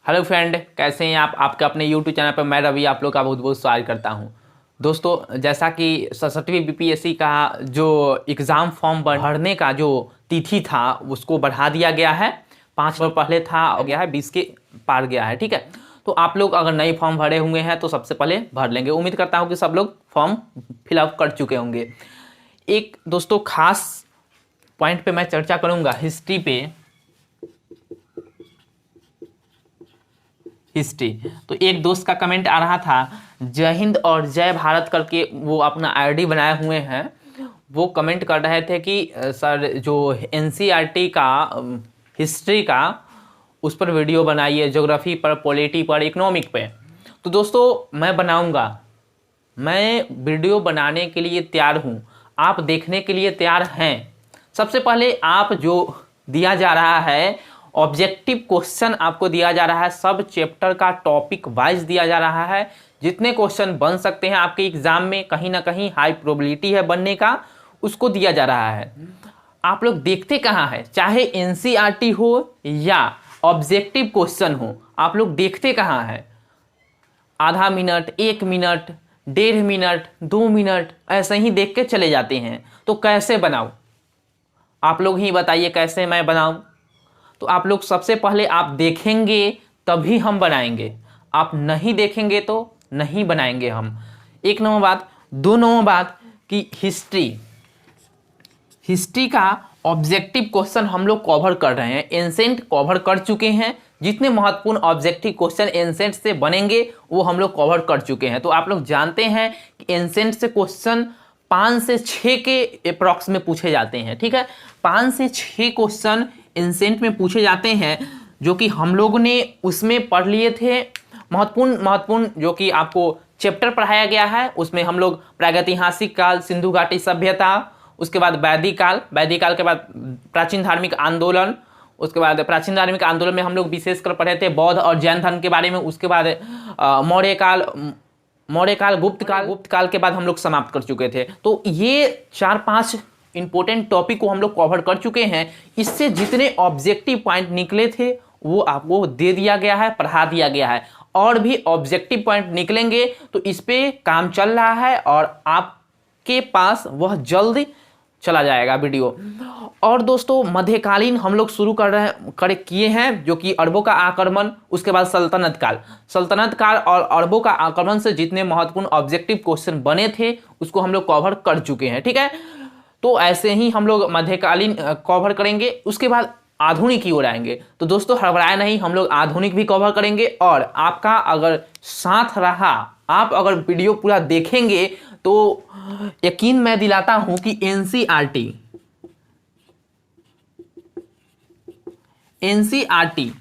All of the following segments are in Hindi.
हेलो फ्रेंड, कैसे हैं आप? आपके अपने यूट्यूब चैनल पर मैं रवि आप लोग का बहुत बहुत स्वागत करता हूं। दोस्तों, जैसा कि 67वीं बीपीएससी का जो एग्ज़ाम फॉर्म भरने का जो तिथि था उसको बढ़ा दिया गया है। 5 वर्ष पहले था हो गया है, 20 के पार गया है। ठीक है, तो आप लोग अगर नए फॉर्म भरे हुए हैं तो सबसे पहले भर लेंगे। उम्मीद करता हूँ कि सब लोग फॉर्म फिलअप कर चुके होंगे। एक दोस्तों खास पॉइंट पे मैं चर्चा करूँगा, हिस्ट्री पे। हिस्ट्री तो एक दोस्त का कमेंट आ रहा था, जय हिंद और जय भारत करके वो अपना आईडी बनाए हुए हैं। वो कमेंट कर रहे थे कि सर जो एनसीईआरटी का हिस्ट्री का उस पर वीडियो बनाइए, ज्योग्राफी पर, पॉलिटी पर, इकोनॉमिक पे। तो दोस्तों मैं बनाऊंगा, मैं वीडियो बनाने के लिए तैयार हूँ। आप देखने के लिए तैयार हैं? सबसे पहले आप जो दिया जा रहा है ऑब्जेक्टिव क्वेश्चन आपको दिया जा रहा है, सब चैप्टर का टॉपिक वाइज दिया जा रहा है। जितने क्वेश्चन बन सकते हैं आपके एग्जाम में, कहीं ना कहीं हाई प्रोबेबिलिटी है बनने का, उसको दिया जा रहा है। आप लोग देखते कहाँ है? चाहे एनसीईआरटी हो या ऑब्जेक्टिव क्वेश्चन हो, आप लोग देखते कहाँ है? आधा मिनट, 1 मिनट, 1.5 मिनट, 2 मिनट ऐसे ही देख के चले जाते हैं। तो कैसे बनाऊं? आप लोग ही बताइए कैसे मैं बनाऊं। तो आप लोग सबसे पहले आप देखेंगे तभी हम बनाएंगे, आप नहीं देखेंगे तो नहीं बनाएंगे हम। एक नंबर बात। 2 नंबर बात कि हिस्ट्री का ऑब्जेक्टिव क्वेश्चन हम लोग कवर कर रहे हैं, एंसेंट कवर कर चुके हैं। जितने महत्वपूर्ण ऑब्जेक्टिव क्वेश्चन एंसेंट से बनेंगे वो हम लोग कवर कर चुके हैं। तो आप लोग जानते हैं कि एंसेंट से क्वेश्चन 5 से 6 के अप्रॉक्स में पूछे जाते हैं। ठीक है, 5 से 6 क्वेश्चन एंसेंट में पूछे जाते हैं, जो कि हम लोग ने उसमें पढ़ लिए थे। महत्वपूर्ण जो कि आपको चैप्टर पढ़ाया गया है, उसमें हम लोग प्रागैतिहासिक काल, सिंधु घाटी सभ्यता, उसके बाद वैदिक काल के बाद प्राचीन धार्मिक आंदोलन, उसके बाद प्राचीन धार्मिक आंदोलन में हम लोग विशेषकर पढ़े थे बौद्ध और जैन धर्म के बारे में। उसके बाद मौर्य काल, गुप्त काल के बाद हम लोग समाप्त कर चुके थे। तो ये 4-5 इंपॉर्टेंट टॉपिक को हम लोग कवर कर चुके हैं। इससे जितने ऑब्जेक्टिव पॉइंट निकले थे वो आपको दे दिया गया है, पढ़ा दिया गया है। और भी ऑब्जेक्टिव पॉइंट निकलेंगे तो इस पे काम चल रहा है और आपके पास वह जल्द चला जाएगा वीडियो। और दोस्तों मध्यकालीन हम लोग शुरू किए हैं, जो कि अरबों का आक्रमण, उसके बाद सल्तनत काल और अरबों का आक्रमण से जितने महत्वपूर्ण ऑब्जेक्टिव क्वेश्चन बने थे उसको हम लोग कवर कर चुके हैं। ठीक है, तो ऐसे ही हम लोग मध्यकालीन कवर करेंगे, उसके बाद आधुनिक की ओर आएंगे। तो दोस्तों हड़बड़ाए नहीं, हम लोग आधुनिक भी कवर करेंगे। और आपका अगर साथ रहा, आप अगर वीडियो पूरा देखेंगे तो यकीन मैं दिलाता हूं कि एनसीईआरटी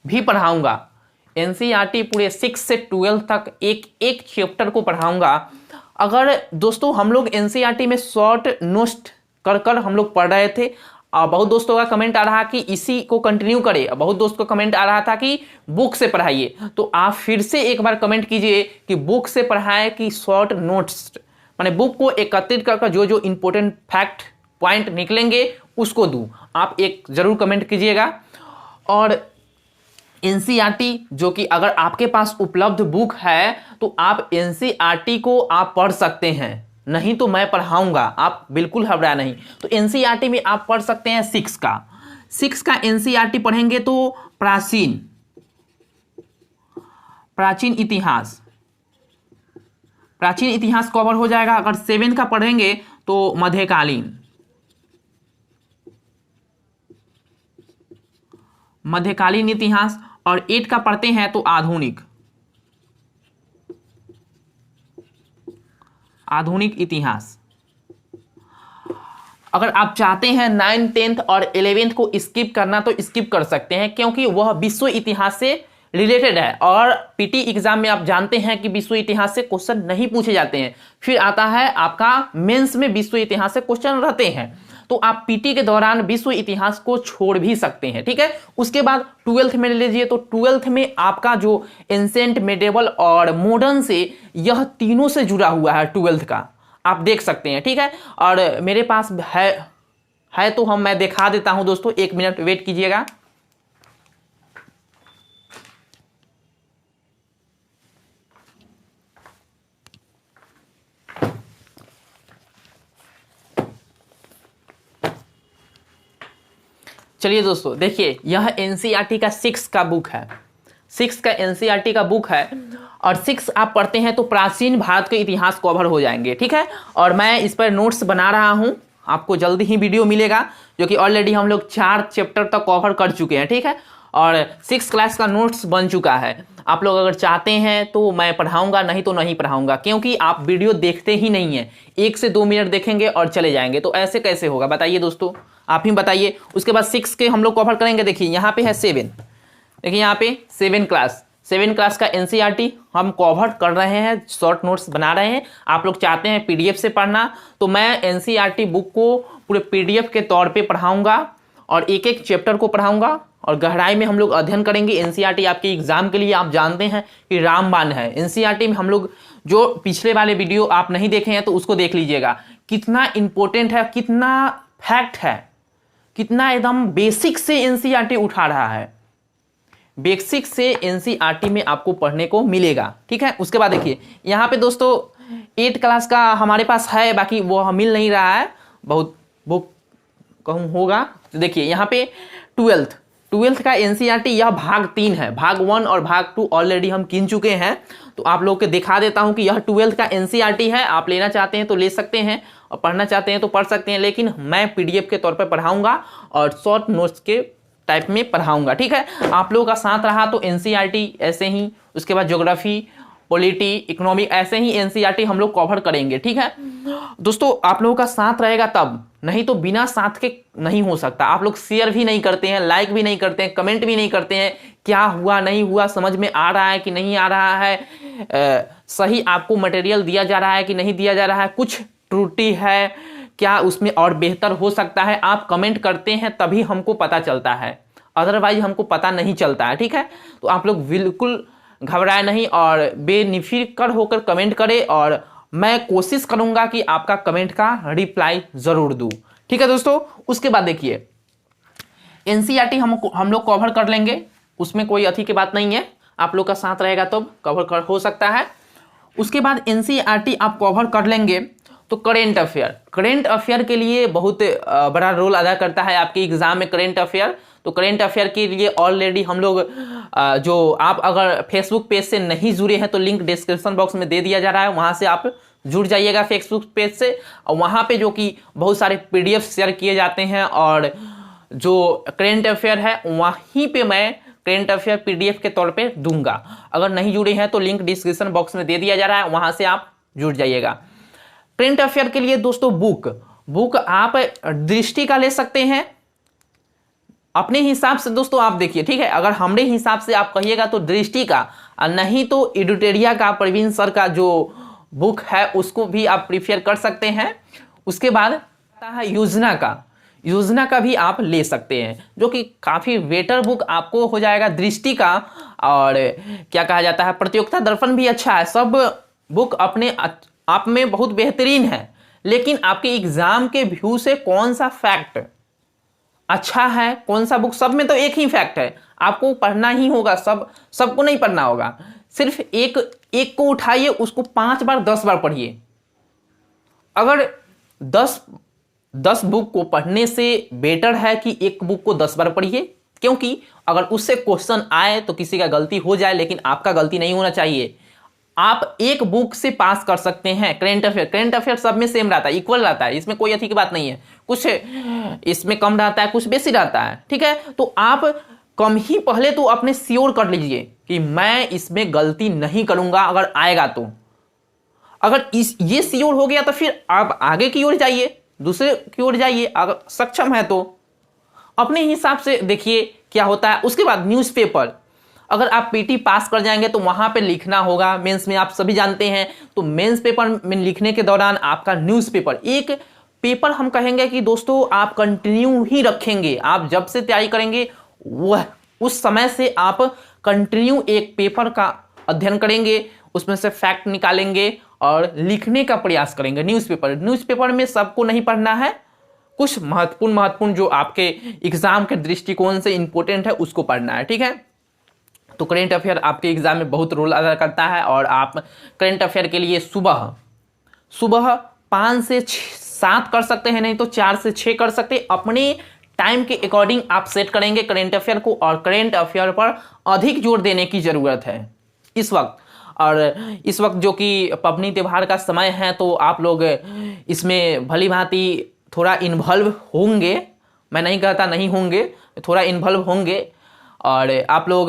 भी पढ़ाऊंगा। एनसीईआरटी पूरे 6 से 12 तक एक एक चैप्टर को पढ़ाऊंगा। अगर दोस्तों हम लोग एनसीईआरटी में शॉर्ट नोट कर हम लोग पढ़ रहे थे, बहुत दोस्तों का कमेंट आ रहा कि इसी को कंटिन्यू करें, बहुत दोस्तों का कमेंट आ रहा था कि बुक से पढ़ाइए। तो आप फिर से एक बार कमेंट कीजिए कि बुक से पढ़ाएं कि शॉर्ट नोट्स, माने बुक को एकत्रित कर जो जो इंपॉर्टेंट फैक्ट पॉइंट निकलेंगे उसको दूं। आप एक जरूर कमेंट कीजिएगा। और एनसीईआरटी जो कि अगर आपके पास उपलब्ध बुक है तो आप एनसीईआरटी को आप पढ़ सकते हैं, नहीं तो मैं पढ़ाऊंगा, आप बिल्कुल घबरा नहीं। तो एनसीईआरटी में आप पढ़ सकते हैं 6 का एनसीईआरटी पढ़ेंगे तो प्राचीन इतिहास कवर हो जाएगा। अगर 7 का पढ़ेंगे तो मध्यकालीन इतिहास, और 8 का पढ़ते हैं तो आधुनिक इतिहास। अगर आप चाहते हैं 9, 10 और 11 को स्किप करना तो स्किप कर सकते हैं, क्योंकि वह विश्व इतिहास से रिलेटेड है। और पीटी एग्जाम में आप जानते हैं कि विश्व इतिहास से क्वेश्चन नहीं पूछे जाते हैं। फिर आता है आपका मेंस में विश्व इतिहास से क्वेश्चन रहते हैं, तो आप पीटी के दौरान विश्व इतिहास को छोड़ भी सकते हैं। ठीक है, उसके बाद 12th में ले लीजिए, तो 12th में आपका जो एंसेंट, मेडिवल और मॉडर्न से यह तीनों से जुड़ा हुआ है 12th का, आप देख सकते हैं। ठीक है, और मेरे पास है तो मैं दिखा देता हूं दोस्तों, 1 मिनट वेट कीजिएगा। चलिए दोस्तों देखिए, यह एनसीईआरटी का 6 का बुक है, 6 का एनसीईआरटी का बुक है। और 6 आप पढ़ते हैं तो प्राचीन भारत के इतिहास कवर हो जाएंगे, ठीक है। और मैं इस पर नोट्स बना रहा हूँ, आपको जल्दी ही वीडियो मिलेगा, जो कि ऑलरेडी हम लोग 4 चैप्टर तक कवर कर चुके हैं, ठीक है। और 6 क्लास का नोट्स बन चुका है। आप लोग अगर चाहते हैं तो मैं पढ़ाऊंगा, नहीं तो नहीं पढ़ाऊंगा, क्योंकि आप वीडियो देखते ही नहीं हैं, 1 से 2 मिनट देखेंगे और चले जाएंगे, तो ऐसे कैसे होगा बताइए दोस्तों, आप ही बताइए। उसके बाद 6 के हम लोग कवर करेंगे। देखिए यहाँ पे है 7, देखिए यहाँ पे 7 क्लास का एनसीईआरटी हम कवर कर रहे हैं, शॉर्ट नोट्स बना रहे हैं। आप लोग चाहते हैं पीडीएफ से पढ़ना, तो मैं एनसीईआरटी बुक को पूरे पीडीएफ के तौर पे पढ़ाऊंगा और एक एक चैप्टर को पढ़ाऊंगा और गहराई में हम लोग अध्ययन करेंगे। एनसीईआरटी आपके एग्जाम के लिए आप जानते हैं कि रामबाण है। एनसीईआरटी में हम लोग जो पिछले वाले वीडियो आप नहीं देखे हैं तो उसको देख लीजिएगा, कितना इंपॉर्टेंट है, कितना फैक्ट है, कितना एकदम बेसिक से एनसीईआरटी उठा रहा है। बेसिक से एनसीईआरटी में आपको पढ़ने को मिलेगा, ठीक है। उसके बाद देखिए यहाँ पे दोस्तों 8 क्लास का हमारे पास है, बाकी वो मिल नहीं रहा है, बहुत बुक कहूँ होगा। तो देखिए यहाँ पे 12th का एनसीईआरटी, यह भाग 3 है, भाग 1 और भाग 2 ऑलरेडी हम गिन चुके हैं। तो आप लोग को दिखा देता हूँ कि यह 12th का एनसीईआरटी है। आप लेना चाहते हैं तो ले सकते हैं और पढ़ना चाहते हैं तो पढ़ सकते हैं, लेकिन मैं पीडीएफ के तौर पर पढ़ाऊंगा और शॉर्ट नोट्स के टाइप में पढ़ाऊंगा, ठीक है। आप लोगों का साथ रहा तो एनसीईआरटी ऐसे ही, उसके बाद ज्योग्राफी, पॉलिटी, इकोनॉमी, ऐसे ही एनसीईआरटी हम लोग कवर करेंगे, ठीक है दोस्तों। आप लोगों का साथ रहेगा तब, नहीं तो बिना साथ के नहीं हो सकता। आप लोग शेयर भी नहीं करते हैं, लाइक भी नहीं करते हैं, कमेंट भी नहीं करते हैं, क्या हुआ नहीं हुआ, समझ में आ रहा है कि नहीं आ रहा है, सही आपको मटेरियल दिया जा रहा है कि नहीं दिया जा रहा है, कुछ त्रुटि है क्या, उसमें और बेहतर हो सकता है। आप कमेंट करते हैं तभी हमको पता चलता है, अदरवाइज हमको पता नहीं चलता है, ठीक है। तो आप लोग बिल्कुल घबराए नहीं और बेनिफिकर होकर कमेंट करें, और मैं कोशिश करूंगा कि आपका कमेंट का रिप्लाई जरूर दूं, ठीक है दोस्तों। उसके बाद देखिए एनसीईआरटी हम लोग कवर कर लेंगे, उसमें कोई अथी की बात नहीं है। आप लोग का साथ रहेगा तो कवर हो सकता है। उसके बाद एनसीईआरटी आप कवर कर लेंगे तो करेंट अफेयर के लिए बहुत बड़ा रोल अदा करता है आपके एग्जाम में करेंट अफेयर। तो करेंट अफेयर के लिए ऑलरेडी हम लोग जो आप अगर फेसबुक पेज से नहीं जुड़े हैं तो लिंक डिस्क्रिप्शन बॉक्स में दे दिया जा रहा है, वहां से आप जुड़ जाइएगा फेसबुक पेज से। और वहां पे जो कि बहुत सारे पीडीएफ शेयर किए जाते हैं और जो करेंट अफेयर है वहीं पे मैं करेंट अफेयर पीडीएफ के तौर पे दूंगा। अगर नहीं जुड़े हैं तो लिंक डिस्क्रिप्शन बॉक्स में दे दिया जा रहा है, वहां से आप जुड़ जाइएगा। करेंट अफेयर के लिए दोस्तों बुक आप दृष्टि का ले सकते हैं अपने हिसाब से दोस्तों, आप देखिए, ठीक है। अगर हमारे हिसाब से आप कहिएगा तो दृष्टि का, नहीं तो एडिटोरिया का, प्रवीण सर का जो बुक है उसको भी आप प्रीफर कर सकते हैं। उसके बाद आता है योजना का भी आप ले सकते हैं, जो कि काफी बेटर बुक आपको हो जाएगा दृष्टि का। और क्या कहा जाता है, प्रतियोगिता दर्पण भी अच्छा है। सब बुक अपने आप में बहुत बेहतरीन है, लेकिन आपके एग्जाम के व्यू से कौन सा फैक्ट अच्छा है, कौन सा बुक, सब में तो एक ही फैक्ट है, आपको पढ़ना ही होगा, सबको नहीं पढ़ना होगा। सिर्फ एक को उठाइए, उसको 5 बार 10 बार पढ़िए। अगर 10 बुक को पढ़ने से बेटर है कि एक बुक को 10 बार पढ़िए, क्योंकि अगर उससे क्वेश्चन आए तो किसी का गलती हो जाए, लेकिन आपका गलती नहीं होना चाहिए। आप एक बुक से पास कर सकते हैं। करेंट अफेयर सब में सेम रहता है, इक्वल रहता है, इसमें कोई अथी की बात नहीं है। कुछ इसमें कम रहता है, कुछ बेसी रहता है, ठीक है। तो आप कम ही पहले तो अपने श्योर कर लीजिए कि मैं इसमें गलती नहीं करूंगा अगर आएगा तो। अगर ये श्योर हो गया तो फिर आप आगे की ओर जाइए, दूसरे की ओर जाइए, अगर सक्षम है तो अपने हिसाब से देखिए क्या होता है। उसके बाद न्यूज़पेपर, अगर आप पीटी पास कर जाएंगे तो वहां पे लिखना होगा मेंस में, आप सभी जानते हैं। तो मेंस पेपर में लिखने के दौरान आपका न्यूज़पेपर, एक पेपर हम कहेंगे कि दोस्तों आप कंटिन्यू ही रखेंगे। आप जब से तैयारी करेंगे वह उस समय से आप कंटिन्यू एक पेपर का अध्ययन करेंगे, उसमें से फैक्ट निकालेंगे और लिखने का प्रयास करेंगे। न्यूज़पेपर में सबको नहीं पढ़ना है, कुछ महत्वपूर्ण जो आपके एग्जाम के दृष्टिकोण से इंपॉर्टेंट है उसको पढ़ना है, ठीक है। तो करेंट अफेयर आपके एग्जाम में बहुत रोल अदा करता है। और आप करेंट अफेयर के लिए सुबह 5 से 7 कर सकते हैं, नहीं तो 4 से 6 कर सकते हैं। अपने टाइम के अकॉर्डिंग आप सेट करेंगे करेंट अफेयर को, और करेंट अफेयर पर अधिक जोर देने की ज़रूरत है इस वक्त। और इस वक्त जो कि पबनी त्यौहार का समय है, तो आप लोग इसमें भली भांति थोड़ा इन्वॉल्व होंगे, मैं नहीं कहता नहीं होंगे, थोड़ा इन्वॉल्व होंगे। और आप लोग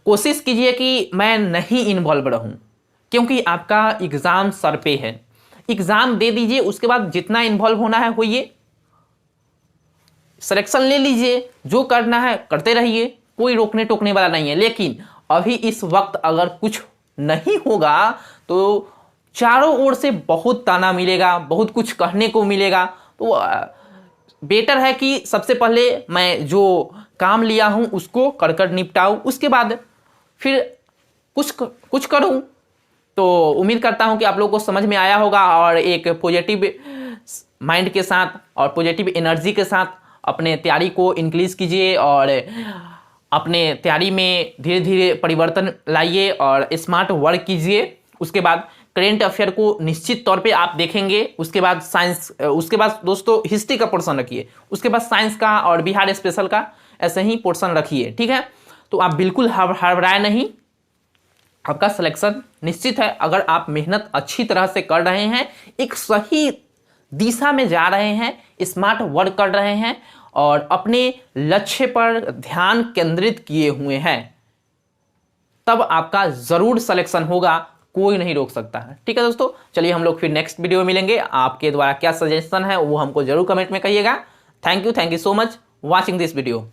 कोशिश कीजिए कि मैं नहीं इन्वॉल्व रहूं, क्योंकि आपका एग्ज़ाम सर पे है। एग्ज़ाम दे दीजिए, उसके बाद जितना इन्वॉल्व होना है होइए, सिलेक्शन ले लीजिए, जो करना है करते रहिए, कोई रोकने टोकने वाला नहीं है। लेकिन अभी इस वक्त अगर कुछ नहीं होगा तो चारों ओर से बहुत ताना मिलेगा, बहुत कुछ कहने को मिलेगा। तो बेटर है कि सबसे पहले मैं जो काम लिया हूं उसको कर कर निपटाऊं, उसके बाद फिर कुछ करूं। तो उम्मीद करता हूं कि आप लोगों को समझ में आया होगा, और एक पॉजिटिव माइंड के साथ और पॉजिटिव एनर्जी के साथ अपने तैयारी को इंक्रीज कीजिए, और अपने तैयारी में धीरे धीरे परिवर्तन लाइए और स्मार्ट वर्क कीजिए। उसके बाद करेंट अफेयर को निश्चित तौर पे आप देखेंगे, उसके बाद साइंस, उसके बाद दोस्तों हिस्ट्री का पोर्शन रखिए, उसके बाद साइंस का और बिहार स्पेशल का ऐसे ही पोर्शन रखिए, ठीक है। तो आप बिल्कुल हड़बड़ाए नहीं, आपका सिलेक्शन निश्चित है। अगर आप मेहनत अच्छी तरह से कर रहे हैं, एक सही दिशा में जा रहे हैं, स्मार्ट वर्क कर रहे हैं और अपने लक्ष्य पर ध्यान केंद्रित किए हुए हैं, तब आपका जरूर सिलेक्शन होगा, कोई नहीं रोक सकता है। ठीक है दोस्तों, चलिए हम लोग फिर नेक्स्ट वीडियो में मिलेंगे। आपके द्वारा क्या सजेशन है वो हमको जरूर कमेंट में कहिएगा। Thank you so much watching this video.